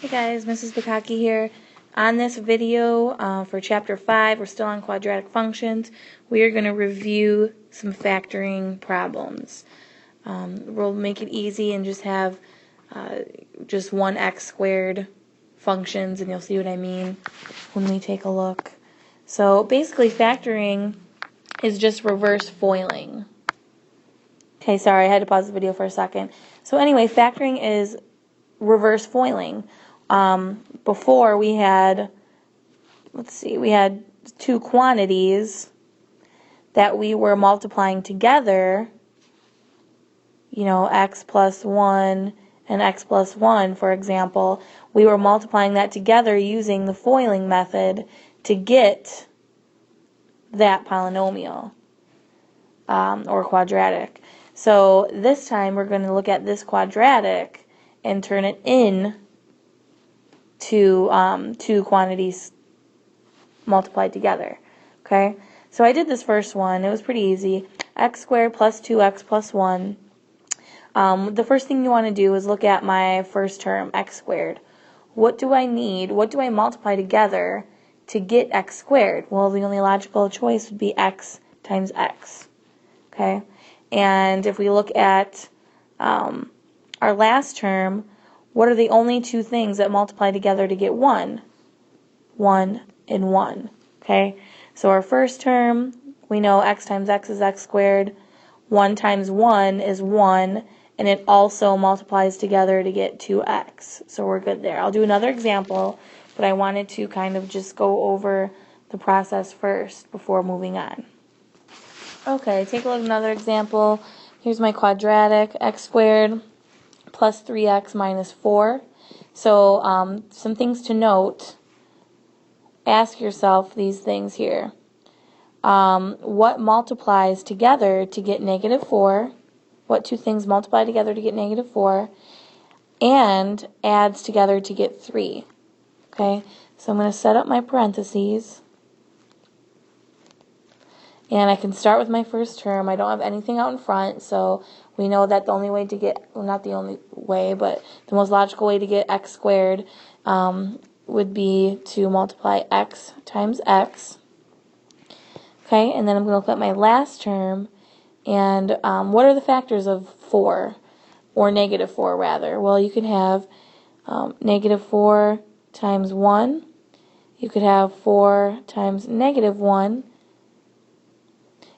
Hey guys, Mrs. Bukaki here. On this video for Chapter 5, we're still on quadratic functions. We are going to review some factoring problems. We'll make it easy and just have just 1x squared functions, and you'll see what I mean when we take a look. So basically factoring is just reverse foiling. Okay, sorry, I had to pause the video for a second. So anyway, factoring is reverse foiling. Before we had, we had two quantities that we were multiplying together, x plus 1 and x plus 1, for example. We were multiplying that together using the foiling method to get that polynomial, or quadratic. So this time we're going to look at this quadratic and turn it in to two quantities multiplied together. Okay, so I did this first one. It was pretty easy. X squared plus 2x plus 1. The first thing you want to do is look at my first term, x squared. What do I need? What do I multiply together to get x squared? Well, the only logical choice would be x times x. Okay, and if we look at our last term, what are the only two things that multiply together to get 1? 1 and 1. Okay, so our first term, we know x times x is x squared. 1 times 1 is 1, and it also multiplies together to get 2x. So we're good there. I'll do another example, but I wanted to kind of just go over the process first before moving on. Okay, take a look at another example. Here's my quadratic, x squared plus 3x minus 4. So some things to note. Ask yourself these things here. What multiplies together to get negative 4? What two things multiply together to get negative 4? And adds together to get 3. Okay, so I'm going to set up my parentheses. And I can start with my first term. I don't have anything out in front, so we know that the only way to get, well, not the only way, but the most logical way to get x squared would be to multiply x times x. Okay, and then I'm going to look at my last term, and what are the factors of 4, or negative 4 rather? Well, you can have negative 4 times 1. You could have 4 times negative 1.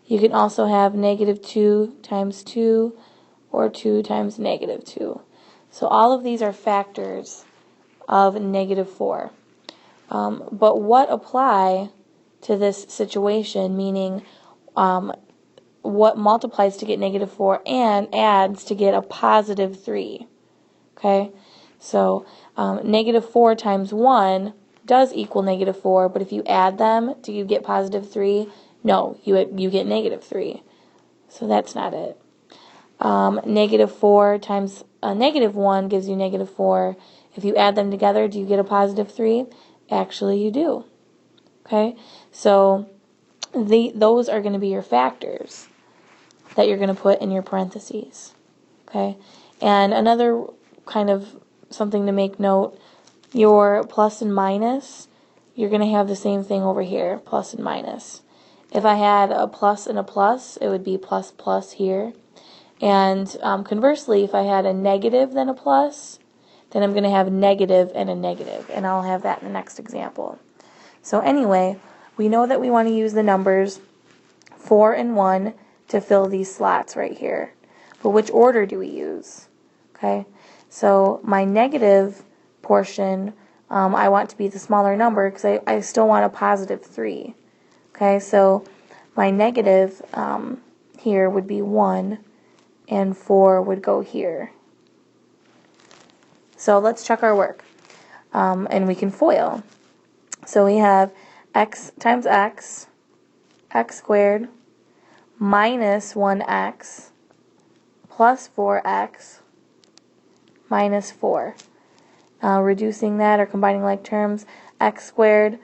You can also have negative 2 times 2 or 2 times negative 2. So all of these are factors of negative 4. But what apply to this situation, meaning what multiplies to get negative 4 and adds to get a positive 3. Okay, so negative 4 times 1 does equal negative 4, but if you add them, do you get positive 3? No, you get negative 3. So that's not it. Negative 4 times a negative 1 gives you negative 4. If you add them together, do you get a positive 3? Actually, you do. Okay, so those are going to be your factors that you're going to put in your parentheses. Okay, and another kind of something to make note, your plus and minus, you're going to have the same thing over here, plus and minus. If I had a plus and a plus, it would be plus plus here. And conversely, if I had a negative then a plus, then I'm going to have negative and a negative. And I'll have that in the next example. So anyway, we know that we want to use the numbers 4 and 1 to fill these slots right here. But which order do we use? Okay, so my negative portion, I want to be the smaller number because I still want a positive 3. Okay, so my negative here would be 1, and 4 would go here. So let's check our work, and we can FOIL. So we have x times x, x squared, minus 1x, plus 4x, minus 4. Reducing that or combining like terms, x squared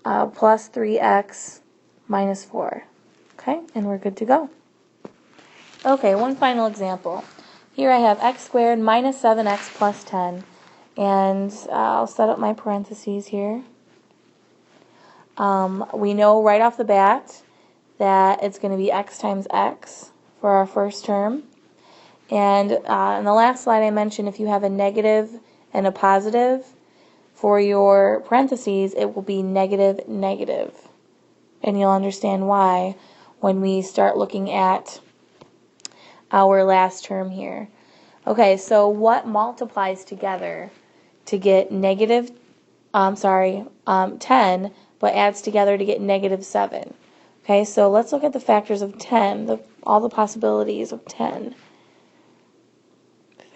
plus 3x minus 4. Okay, and we're good to go. Okay, one final example. Here I have x squared minus 7x plus 10. And I'll set up my parentheses here. We know right off the bat that it's going to be x times x for our first term. And in the last slide I mentioned if you have a negative and a positive, for your parentheses it will be negative, negative. And you'll understand why when we start looking at our last term here. Okay, so what multiplies together to get negative, 10, but adds together to get negative 7? Okay, so let's look at the factors of 10, all the possibilities of 10.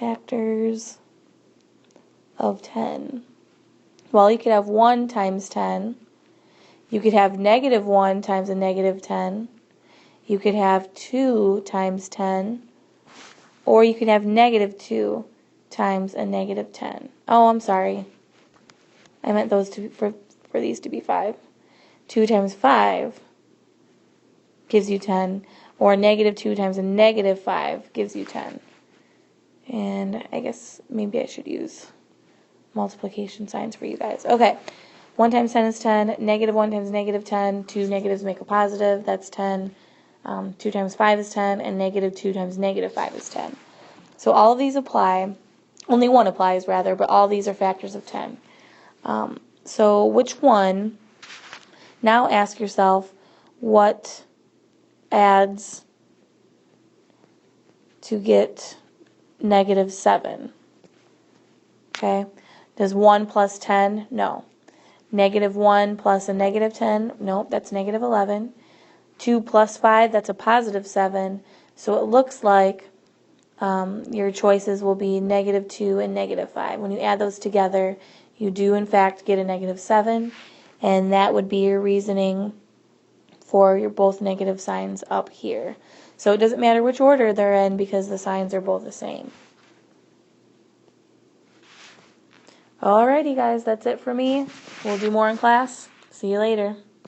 Factors of 10. Well, you could have 1 times 10. You could have negative 1 times a negative 10. You could have 2 times 10. Or you could have negative 2 times a negative 10. Oh, I'm sorry. I meant those two for these to be 5. 2 times 5 gives you 10. Or negative 2 times a negative 5 gives you 10. And I guess maybe I should use multiplication signs for you guys. Okay. 1 times 10 is 10. Negative 1 times negative 10. 2 negatives make a positive. That's 10. 2 times 5 is 10. And negative 2 times negative 5 is 10. So all of these apply. Only one applies, rather, but all these are factors of 10. So which one? Now ask yourself, what adds to get negative 7? Okay. Does 1 plus 10? No. Negative 1 plus a negative 10? Nope, that's negative 11. 2 plus 5, that's a positive 7. So it looks like your choices will be negative 2 and negative 5. When you add those together, you do in fact get a negative 7, and that would be your reasoning for your both negative signs up here. So it doesn't matter which order they're in because the signs are both the same. Alrighty guys, that's it for me. We'll do more in class. See you later.